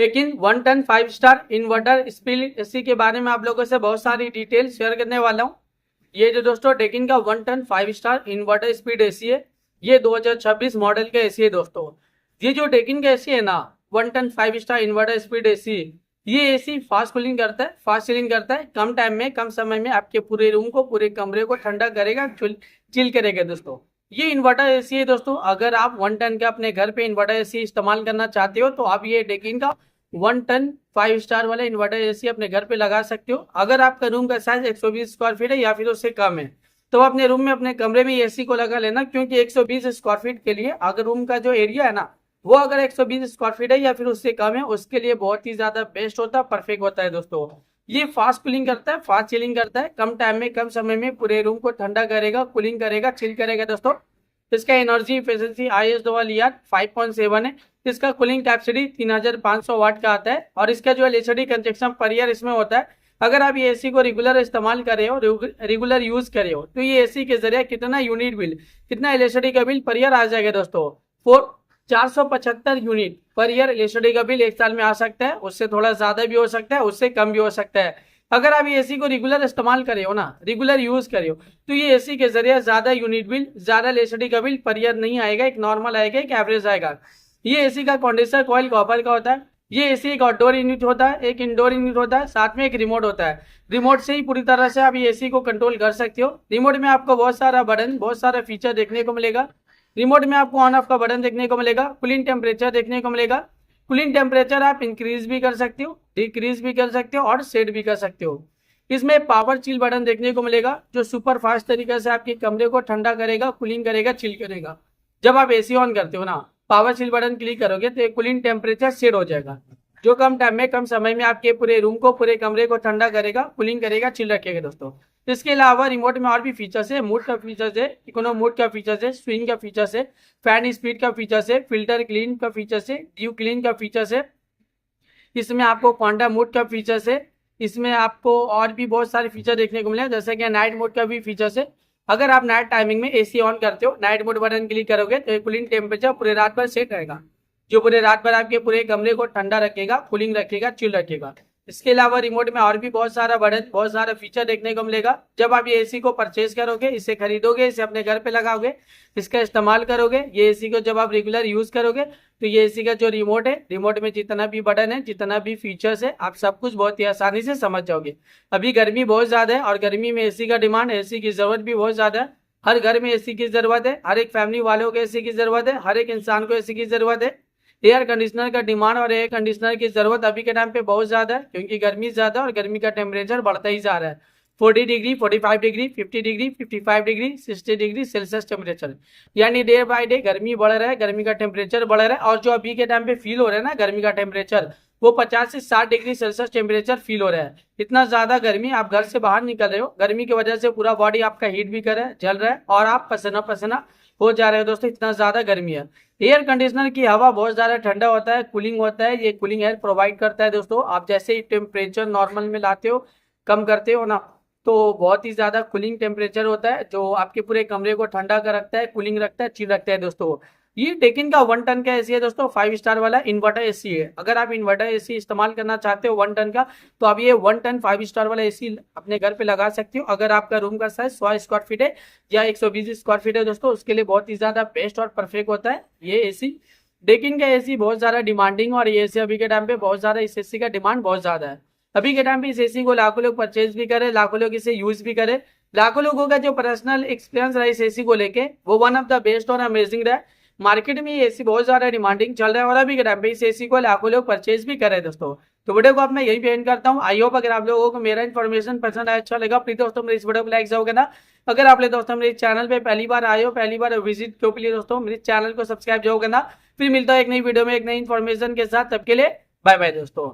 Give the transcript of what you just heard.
लेकिन 1 ton 5 star inverter speed AC के बारे में आप लोगों से बहुत सारी डिटेल शेयर करने वाला हूँ। ये जो दोस्तों डेकिन का 1 ton 5 star inverter speed AC है, ये 2026 मॉडल का एसी है दोस्तों। ये जो डेकिन का एसी है ना 1 ton 5 star inverter speed AC, ये एसी फास्ट कूलिंग करता है, फास्ट चिलिंग करता है। कम टाइम में कम समय में आपके पूरे रूम को, पूरे कमरे को ठंडा करेगा, चिल करेगा दोस्तों। ये इन्वर्टर एसी है दोस्तों। अगर आप 1 टन का अपने घर पे इन्वर्टर एसी इस्तेमाल करना चाहते हो तो आप ये डेकिन का 1 टन 5 स्टार वाला इन्वर्टर एसी अपने घर पे लगा सकते हो। अगर आपका रूम का साइज 120 स्क्वायर फीट है या फिर उससे कम है तो अपने रूम में, अपने कमरे में एसी को लगा लेना, क्योंकि 120 स्क्वायर फीट के लिए अगर रूम का जो एरिया है ना वो अगर 120 स्क्वायर फीट है या फिर उससे कम है, उसके लिए बहुत ही ज्यादा बेस्ट होता है, परफेक्ट होता है दोस्तों। ये फास्ट कूलिंग करता है, फास्ट चिलिंग करता है, कम टाइम में कम समय में पूरे रूम को ठंडा करेगा, कूलिंग करेगा, चिल करेगा दोस्तों। इसका एनर्जी एफिशिएंसी IS 5.7 है। इसका कूलिंग कैपेसिटी 3500 वाट का आता है और इसका जो एलईडी कंजप्शन पर ईयर इसमें होता है। अगर आप ये एसी को रेगुलर इस्तेमाल कर रहे हो, रेगुलर यूज कर रहे हो, तो ये एसी के जरिए कितना यूनिट बिल, कितना एलईडी का बिल पर ईयर आ जाएगा दोस्तों। 475 यूनिट पर ईयर एलईडी का बिल एक साल में आ सकता है। उससे थोड़ा ज्यादा भी हो सकता है, उससे कम भी हो सकता है। अगर आप ये एसी को रेगुलर इस्तेमाल कर रहे हो ना, रेगुलर यूज कर रहे हो, तो ये एसी के जरिए ज्यादा यूनिट बिल, ज्यादा एलईडी का बिल पर ईयर नहीं आएगा, एक नॉर्मल आएगा, एक एवरेज आएगा। ये एसी का कंडेंसर कॉइल कॉपर का होता है। ये एसी एक आउटडोर यूनिट होता है, एक इंडोर यूनिट होता है, साथ में एक रिमोट होता है। रिमोट से ही पूरी तरह से आप ये एसी को कंट्रोल कर सकते हो। रिमोट में आपको बहुत सारा बटन, बहुत सारा फीचर देखने को मिलेगा। रिमोट में आपको ऑन ऑफ का बटन देखने को मिलेगा, कूलिंग टेम्परेचर देखने को मिलेगा। कूलिंग टेम्परेचर आप इंक्रीज भी कर सकते हो, डिक्रीज भी कर सकते हो और सेट भी कर सकते हो। इसमें पावर चिल बटन देखने को मिलेगा जो सुपर फास्ट तरीके से आपके कमरे को ठंडा करेगा, कूलिंग करेगा, चिल करेगा। जब आप एसी ऑन करते हो ना, पावर चिल बटन क्लिक करोगे तो कूलिंग टेम्परेचर सेट हो जाएगा, जो कम टाइम में कम समय में आपके पूरे रूम को, पूरे कमरे को ठंडा करेगा, कूलिंग करेगा, चिल रखेगा दोस्तों। इसके अलावा रिमोट में और भी फीचर्स है, मूड का फीचर्स है, इकोनो मूड का फीचर्स है, स्विंग का फीचर्स है, फैन स्पीड का फीचर्स है, फिल्टर क्लीन का फीचर्स है, ड्यू क्लीन का फीचर्स है। इसमें आपको क्वांटा मोड का फीचर्स है। इसमें आपको और भी बहुत सारे फीचर देखने को मिले, जैसे कि नाइट मोड का भी फीचर्स है। अगर आप नाइट टाइमिंग में एसी ऑन करते हो, नाइट मोड बटन क्लिक करोगे तो कूलिंग टेम्परेचर पूरे रात भर सेट रहेगा, जो पूरे रात भर आपके पूरे कमरे को ठंडा रखेगा, कूलिंग रखेगा, चिल रखेगा। इसके अलावा रिमोट में और भी बहुत सारा बटन, बहुत सारा फीचर देखने को मिलेगा। जब आप ये एसी को परचेज करोगे, इसे खरीदोगे, इसे अपने घर पे लगाओगे, इसका इस्तेमाल करोगे, ये एसी को जब आप रेगुलर यूज करोगे तो ये एसी का जो रिमोट है, रिमोट में जितना भी बटन है, जितना भी फीचर्स है, आप सब कुछ बहुत ही आसानी से समझ जाओगे। अभी गर्मी बहुत ज्यादा है और गर्मी में एसी का डिमांड, एसी की जरूरत भी बहुत ज्यादा है। हर घर में एसी की जरूरत है, हर एक फैमिली वालों को एसी की जरूरत है, हर एक इंसान को एसी की जरूरत है। एयर कंडीशनर का डिमांड और एयर कंडीशनर की जरूरत अभी के टाइम पे बहुत ज्यादा है, क्योंकि गर्मी ज्यादा है और गर्मी का टेम्परेचर बढ़ता ही जा रहा है। 40 degree, 45 degree, 50 degree, 55 degree, 60 degree Celsius temperature, यानी डे बाय डे गर्मी बढ़ रहा है, गर्मी का टेम्परेचर बढ़ रहा है। और जो अभी के टाइम पे फील हो रहा है ना गर्मी का टेम्परेचर, वो 50 से 60 डिग्री सेल्सियस टेम्परेचर फील हो रहा है। इतना ज्यादा गर्मी, आप घर से बाहर निकल रहे हो, गर्मी की वजह से पूरा बॉडी आपका हीट भी कर रहा है, जल रहा है और आप पसीना पसीना हो जा रहे हो दोस्तों, इतना ज्यादा गर्मी है। एयर कंडीशनर की हवा बहुत ज्यादा ठंडा होता है, कूलिंग होता है, ये कूलिंग एयर प्रोवाइड करता है दोस्तों। आप जैसे ही टेम्परेचर नॉर्मल में लाते हो, कम करते हो ना, तो बहुत ही ज्यादा कूलिंग टेम्परेचर होता है, जो आपके पूरे कमरे को ठंडा कर रखता है, कूलिंग रखता है, चिल रखता है दोस्तों। ये डेकिन का 1 टन का एसी है दोस्तों, 5 स्टार वाला इन्वर्टर एसी है। अगर आप इन्वर्टर एसी इस्तेमाल करना चाहते हो 1 टन का, तो आप ये 1 टन 5 स्टार वाला एसी अपने घर पे लगा सकते हो। अगर आपका रूम का साइज 100 स्क्वायर फीट है या 120 स्क्वायर फीट है दोस्तों, उसके लिए बहुत ही ज्यादा बेस्ट और परफेक्ट होता है ये एसी। डेकिन का एसी बहुत ज्यादा डिमांडिंग, और ये एसी अभी के टाइम पे बहुत ज्यादा, इस एसी का डिमांड बहुत ज्यादा है। अभी के टाइम पे इस एसी को लाखों लोग परचेज भी करे, लाखों लोग इसे यूज भी करे। लाखों लोगों का जो पर्सनल एक्सपीरियंस रहा इस एसी को लेके, वो वन ऑफ द बेस्ट और अमेजिंग रहा। मार्केट में ये एसी बहुत ज्यादा डिमांडिंग चल रहा है और अभी के टाइम पे इस एसी को लाखों लोग परचेज भी करे दोस्तों। तो वीडियो को मैं यही एंड करता हूँ। आई होप अगर आप लोगों को मेरा इन्फॉर्मेशन पसंद आया, अच्छा लगा, प्लीज दोस्तों मेरे इस वीडियो को लाइक जाओगे ना। अगर आप लोग दोस्तों मेरे चैनल पे पहली बार आए हो, पहली बार विजिट क्यों के लिए दोस्तों मेरे चैनल को सब्सक्राइब जाओगे ना। फिर मिलता है एक नई वीडियो में एक नई इन्फॉर्मेशन के साथ, तब के लिए बाय बाय दोस्तों।